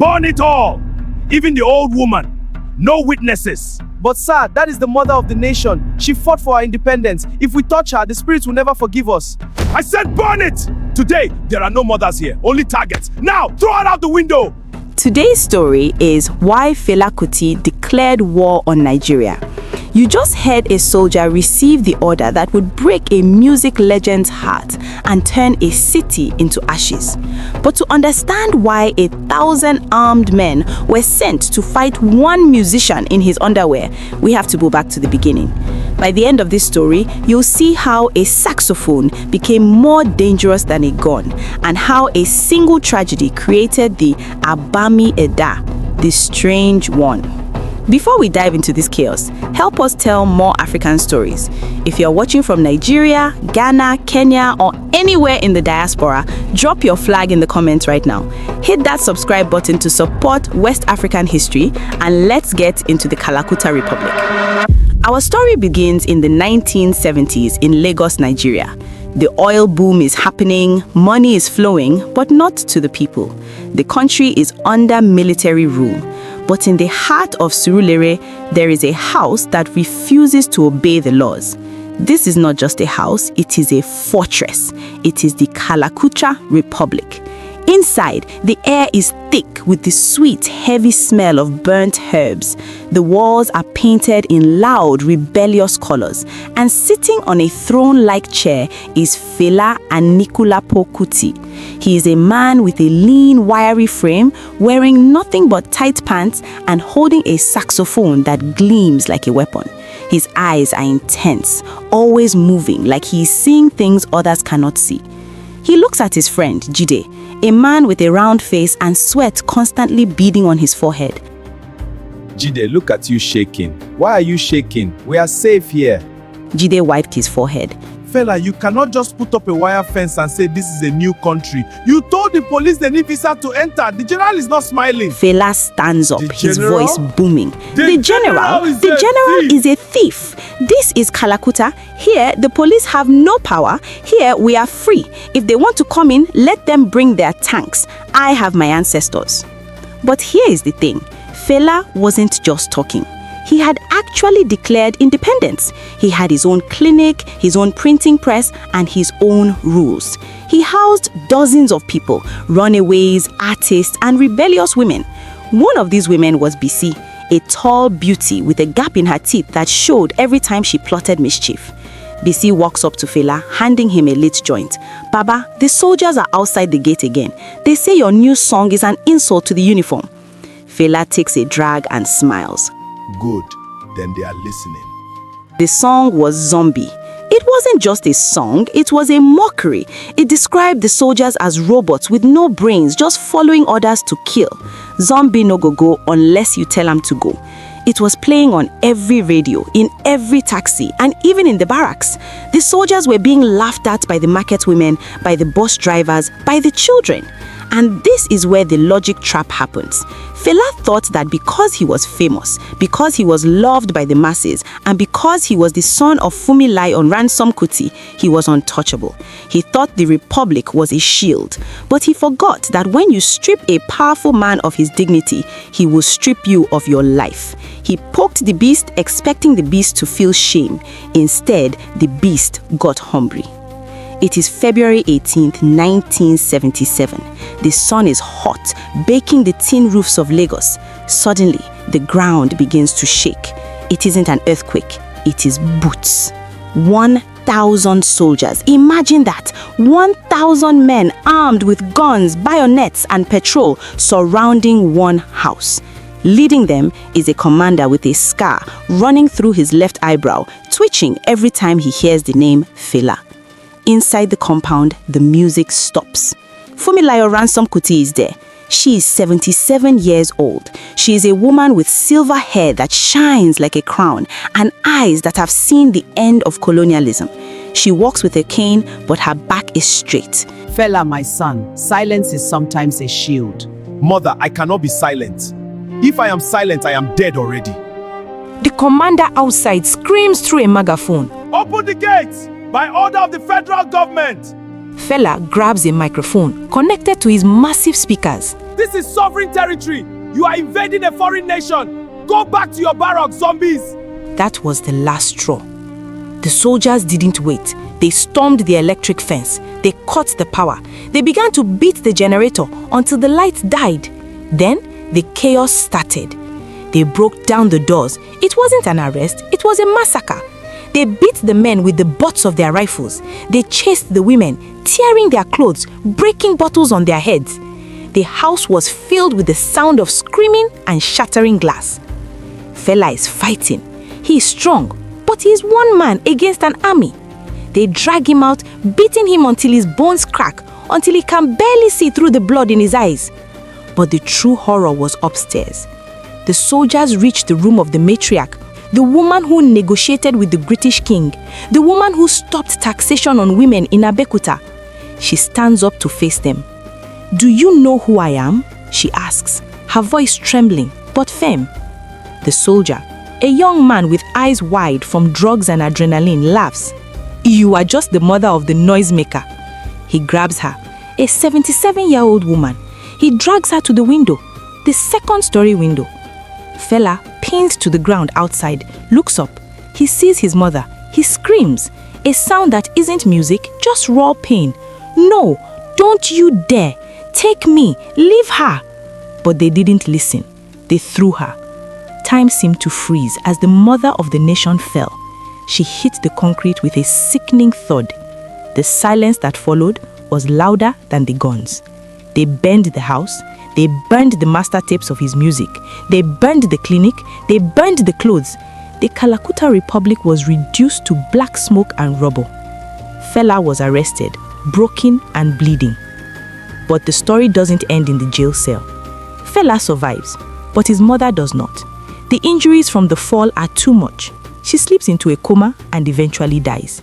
Burn it all! Even the old woman. No witnesses. But sir, that is the mother of the nation. She fought for our independence. If we touch her, the spirits will never forgive us. I said burn it! Today, there are no mothers here, only targets. Now, throw it out the window! Today's story is why Fela Kuti declared war on Nigeria. You just heard a soldier receive the order that would break a music legend's heart and turn a city into ashes. But to understand why 1,000 armed men were sent to fight one musician in his underwear, we have to go back to the beginning. By the end of this story, you'll see how a saxophone became more dangerous than a gun, and how a single tragedy created the Abami Eda, the strange one. Before we dive into this chaos, help us tell more African stories. If you're watching from Nigeria, Ghana, Kenya, or anywhere in the diaspora, drop your flag in the comments right now. Hit that subscribe button to support West African history, and let's get into the Kalakuta Republic. Our story begins in the 1970s in Lagos, Nigeria. The oil boom is happening, money is flowing, but not to the people. The country is under military rule. But in the heart of Surulere, there is a house that refuses to obey the laws. This is not just a house, it is a fortress. It is the Kalakuta Republic. Inside, the air is thick with the sweet, heavy smell of burnt herbs. The walls are painted in loud, rebellious colors. And sitting on a throne-like chair is Fela Kuti. He is a man with a lean, wiry frame, wearing nothing but tight pants and holding a saxophone that gleams like a weapon. His eyes are intense, always moving like he is seeing things others cannot see. He looks at his friend, Jide, a man with a round face and sweat constantly beading on his forehead. Jide, look at you shaking. Why are you shaking? We are safe here. Jide wiped his forehead. Fela, you cannot just put up a wire fence and say this is a new country. You told the police they need visa to enter. The general is not smiling. Fela stands up, his voice booming. The general is a thief. This is Kalakuta. Here, the police have no power. Here, we are free. If they want to come in, let them bring their tanks. I have my ancestors. But here is the thing. Fela wasn't just talking. He had actually declared independence. He had his own clinic, his own printing press, and his own rules. He housed dozens of people, runaways, artists, and rebellious women. One of these women was Bisi, a tall beauty with a gap in her teeth that showed every time she plotted mischief. Bisi walks up to Fela, handing him a lit joint. "Baba, the soldiers are outside the gate again. They say your new song is an insult to the uniform." Fela takes a drag and smiles. Good, then they are listening. The song was Zombie. It wasn't just a song, it was a mockery. It described the soldiers as robots with no brains, just following orders to kill. Zombie no go unless you tell them to go. It was playing on every radio, in every taxi, and even in the barracks. The soldiers were being laughed at by the market women, by the bus drivers, by the children. And this is where the logic trap happens. Fela thought that because he was famous, because he was loved by the masses, and because he was the son of Funmilayo Ransome-Kuti, he was untouchable. He thought the republic was a shield. But he forgot that when you strip a powerful man of his dignity, he will strip you of your life. He poked the beast, expecting the beast to feel shame. Instead, the beast got hungry. It is February 18th, 1977. The sun is hot, baking the tin roofs of Lagos. Suddenly, the ground begins to shake. It isn't an earthquake, it is boots. 1,000 soldiers. Imagine that. 1,000 men armed with guns, bayonets, and petrol surrounding one house. Leading them is a commander with a scar running through his left eyebrow, twitching every time he hears the name Fela. Inside the compound, the music stops. Funmilayo Ransome-Kuti is there. She is 77 years old. She is a woman with silver hair that shines like a crown and eyes that have seen the end of colonialism. She walks with a cane, but her back is straight. Fela, my son, silence is sometimes a shield. Mother, I cannot be silent. If I am silent, I am dead already. The commander outside screams through a megaphone. Open the gates! By order of the federal government! Fela grabs a microphone connected to his massive speakers. This is sovereign territory. You are invading a foreign nation. Go back to your barracks, zombies. That was the last straw. The soldiers didn't wait. They stormed the electric fence. They cut the power. They began to beat the generator until the lights died. Then the chaos started. They broke down the doors. It wasn't an arrest, it was a massacre. They beat the men with the butts of their rifles. They chased the women, tearing their clothes, breaking bottles on their heads. The house was filled with the sound of screaming and shattering glass. Fela is fighting. He is strong, but he is one man against an army. They drag him out, beating him until his bones crack, until he can barely see through the blood in his eyes. But the true horror was upstairs. The soldiers reached the room of the matriarch, the woman who negotiated with the British king, the woman who stopped taxation on women in Abeokuta. She stands up to face them. "Do you know who I am?" she asks, her voice trembling but firm. The soldier, a young man with eyes wide from drugs and adrenaline, laughs. "You are just the mother of the noisemaker." He grabs her, a 77-year-old woman. He drags her to the window, the second-story window. Fela, pinned to the ground outside, looks up. He sees his mother. He screams, a sound that isn't music, just raw pain. "No, don't you dare! Take me! Leave her!" But they didn't listen. They threw her. Time seemed to freeze as the mother of the nation fell. She hit the concrete with a sickening thud. The silence that followed was louder than the guns. They burned the house. They burned the master tapes of his music. They burned the clinic. They burned the clothes. The Kalakuta Republic was reduced to black smoke and rubble. Fela was arrested, broken and bleeding. But the story doesn't end in the jail cell. Fela survives, but his mother does not. The injuries from the fall are too much. She slips into a coma and eventually dies.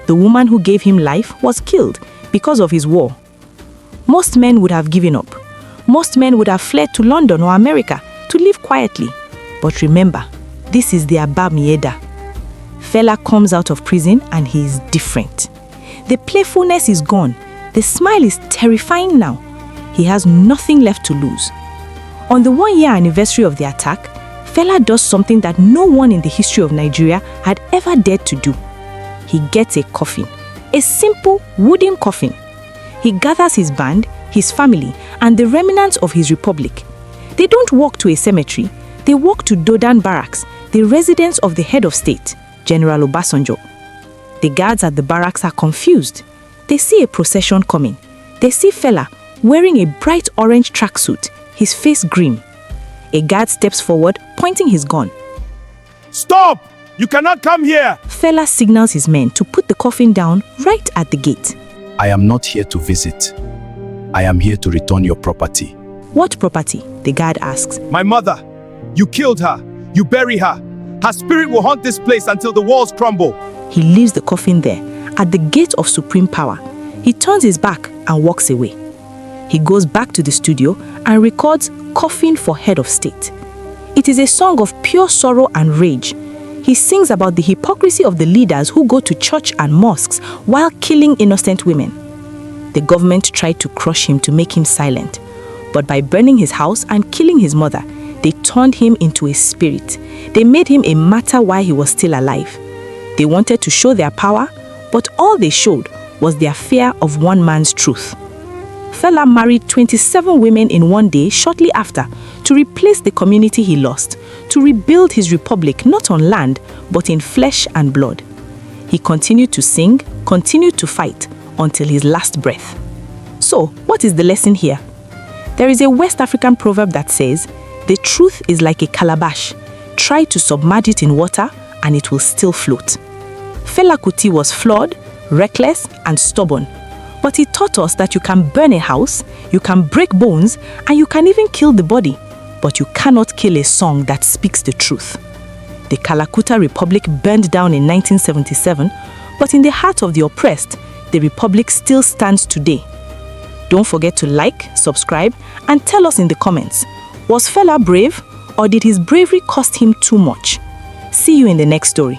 The woman who gave him life was killed because of his war. Most men would have given up. Most men would have fled to London or America to live quietly. But remember, this is the Abami Eda. Fela comes out of prison and he is different. The playfulness is gone. The smile is terrifying now. He has nothing left to lose. On the 1-year anniversary of the attack, Fela does something that no one in the history of Nigeria had ever dared to do. He gets a coffin, a simple wooden coffin. He gathers his band, his family, and the remnants of his republic. They don't walk to a cemetery, they walk to Dodan Barracks, the residence of the head of state, General Obasanjo. The guards at the barracks are confused. They see a procession coming. They see Fela wearing a bright orange tracksuit, his face grim. A guard steps forward, pointing his gun. "Stop! You cannot come here!" Fela signals his men to put the coffin down right at the gate. I am not here to visit. I am here to return your property. "What property?" the guard asks. "My mother. You killed her. You bury her. Her spirit will haunt this place until the walls crumble." He leaves the coffin there, at the gate of supreme power. He turns his back and walks away. He goes back to the studio and records Coffin for Head of State. It is a song of pure sorrow and rage. He sings about the hypocrisy of the leaders who go to church and mosques while killing innocent women. The government tried to crush him to make him silent, but by burning his house and killing his mother, they turned him into a spirit. They made him a martyr while he was still alive. They wanted to show their power, but all they showed was their fear of one man's truth. Fela married 27 women in one day shortly after to replace the community he lost, to rebuild his republic not on land, but in flesh and blood. He continued to sing, continued to fight, until his last breath. So, what is the lesson here? There is a West African proverb that says, "The truth is like a calabash. Try to submerge it in water and it will still float." Fela Kuti was flawed, reckless, and stubborn. But he taught us that you can burn a house, you can break bones, and you can even kill the body, but you cannot kill a song that speaks the truth. The Kalakuta Republic burned down in 1977, but in the heart of the oppressed, the Republic still stands today. Don't forget to like, subscribe, and tell us in the comments, was Fela brave, or did his bravery cost him too much? See you in the next story.